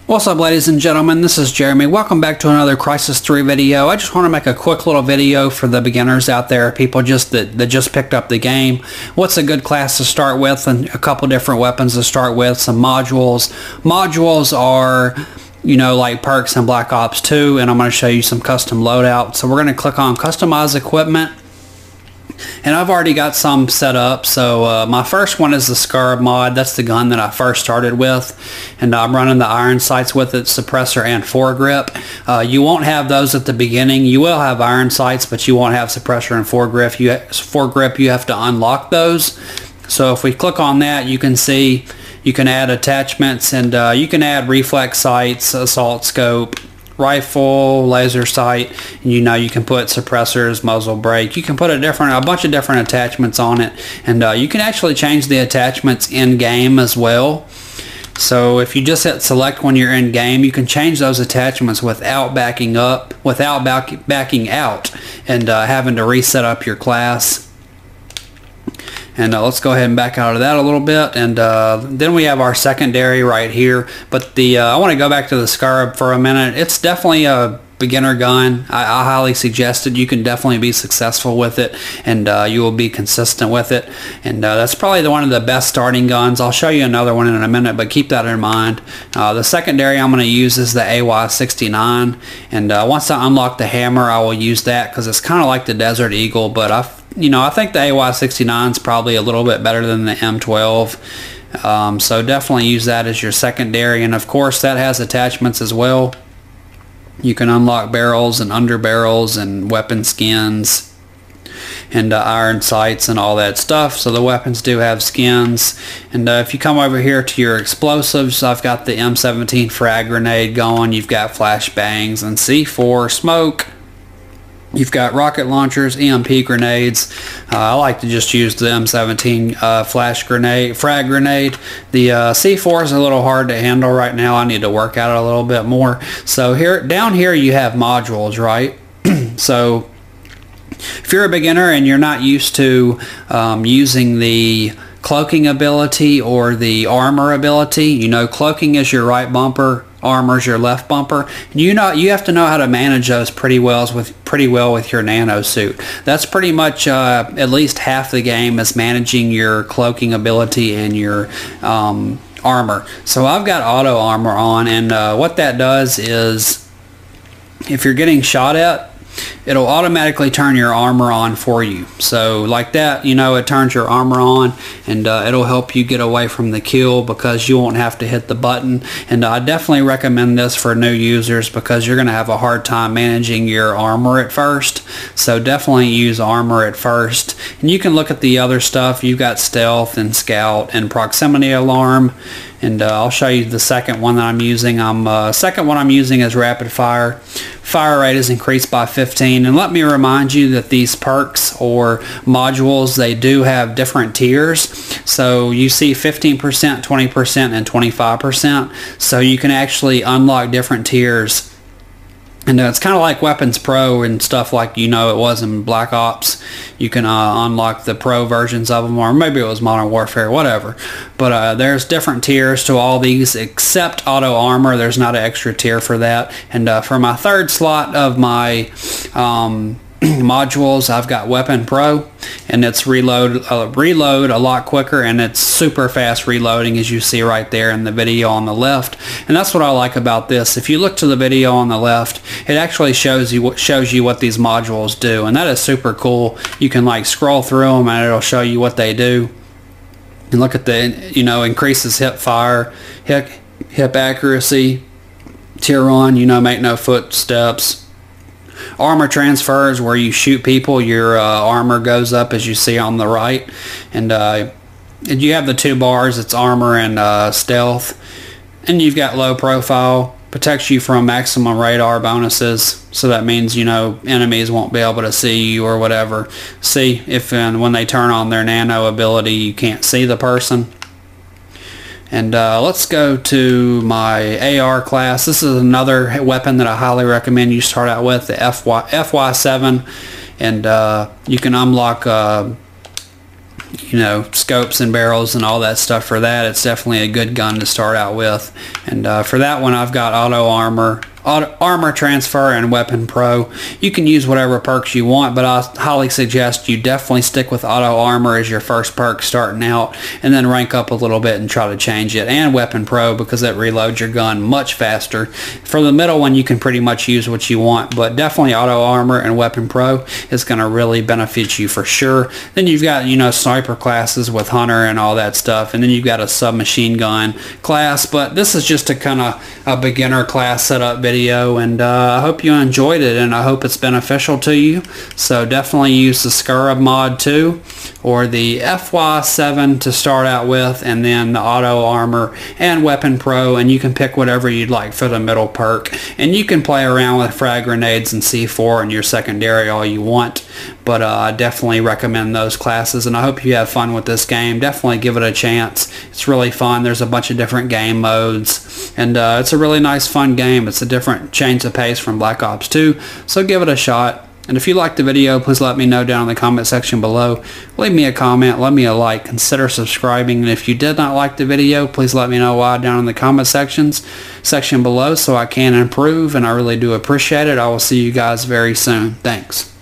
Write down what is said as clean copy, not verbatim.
What's up, ladies and gentlemen, this is Jeremy. Welcome back to another Crysis 3 video. I just want to make a quick little video for the beginners out there, people that just picked up the game. What's a good class to start with, and a couple different weapons to start with, some modules. Modules are, you know, like perks in Black Ops 2, and I'm going to show you some custom loadouts. So we're going to click on Customize Equipment. And I've already got some set up. So my first one is the Scarab mod. That's the gun that I first started with, and I'm running the iron sights with it, suppressor and foregrip. You won't have those at the beginning. You will have iron sights, but you won't have suppressor and foregrip. You have to unlock those. So if we click on that, you can see you can add attachments, and you can add reflex sights, assault scope, rifle, laser sight, and you can put suppressors, muzzle brake. You can put a bunch of different attachments on it, and you can actually change the attachments in game as well. So if you just hit select when you're in game, you can change those attachments without backing out and having to reset up your class. And let's go ahead and back out of that a little bit, and then we have our secondary right here. But I want to go back to the Scarab for a minute. It's definitely a beginner gun. I highly suggest it. You can definitely be successful with it, and you will be consistent with it. And that's probably one of the best starting guns. I'll show you another one in a minute, but keep that in mind. The secondary I'm going to use is the AY-69, and once I unlock the hammer, I will use that because it's kind of like the Desert Eagle, but I think the AY-69 is probably a little bit better than the M12. So definitely use that as your secondary, and of course that has attachments as well. You can unlock barrels and under barrels and weapon skins and iron sights and all that stuff. So the weapons do have skins. And if you come over here to your explosives, I've got the M17 frag grenade going. You've got flashbangs and C4 smoke. You've got rocket launchers, EMP grenades. I like to just use the M17 frag grenade. The C4 is a little hard to handle right now. I need to work at it a little bit more. So down here you have modules, right? So if you're a beginner and you're not used to using the cloaking ability or the armor ability, cloaking is your right bumper, armor's your left bumper. You have to know how to manage those pretty well with your Nano suit. That's pretty much at least half the game is managing your cloaking ability and your armor. So I've got auto armor on, and what that does is if you're getting shot at, it'll automatically turn your armor on for you. So like that, it turns your armor on, and it'll help you get away from the kill because you won't have to hit the button. And I definitely recommend this for new users because you're going to have a hard time managing your armor at first. So definitely use armor at first. And you can look at the other stuff. You've got stealth and scout and proximity alarm. And I'll show you the second one that I'm using. Second one I'm using is rapid fire. Fire rate is increased by 15. And let me remind you that these perks or modules, they do have different tiers. So you see 15%, 20%, and 25%. So you can actually unlock different tiers. And it's kind of like Weapons Pro and stuff like it was in Black Ops. You can unlock the Pro versions of them, or maybe it was Modern Warfare, whatever. But there's different tiers to all these except Auto Armor. There's not an extra tier for that. And for my third slot of my modules, I've got Weapon Pro, and it's reload a lot quicker, and it's super fast reloading, as you see right there in the video on the left. And that's what I like about this. If you look to the video on the left, it actually shows you what these modules do, and that is super cool. You can scroll through them, and it'll show you what they do. And look at the increases hip fire, hip accuracy, tier 1, make no footsteps. Armor transfers, where you shoot people, your armor goes up, as you see on the right. And you have the two bars, it's armor and stealth. And you've got low profile, protects you from maximum radar bonuses. So that means, enemies won't be able to see you or whatever. See, when they turn on their Nano ability, you can't see the person. And let's go to my AR class. This is another weapon that I highly recommend you start out with, the FY7. And you can unlock you know, scopes and barrels and all that stuff for that, it's definitely a good gun to start out with. And for that one, I've got auto armor transfer and weapon pro. You can use whatever perks you want, but I highly suggest you definitely stick with auto armor as your first perk starting out, and then rank up a little bit and try to change it, and weapon pro, because it reloads your gun much faster. For the middle one, you can pretty much use what you want, but definitely auto armor and weapon pro is going to really benefit you for sure. Then you've got, you know, sniper classes with hunter and all that stuff, and then you've got a submachine gun class, but this is just a kind of a beginner class setup video, and I hope you enjoyed it, and I hope it's beneficial to you. So definitely use the Scarab mod 2 or the FY7 to start out with, and then the auto armor and weapon pro, and you can pick whatever you'd like for the middle perk, and you can play around with frag grenades and C4 in your secondary all you want, but I definitely recommend those classes, and I hope you have fun with this game. Definitely give it a chance. It's really fun. There's a bunch of different game modes, and it's a really nice fun game. It's a different change of pace from Black Ops 2, so give it a shot. And if you liked the video, please let me know down in the comment section below. Leave me a comment, let me a like, consider subscribing, and if you did not like the video, please let me know why down in the comment section below so I can improve, and I really do appreciate it. I will see you guys very soon. Thanks.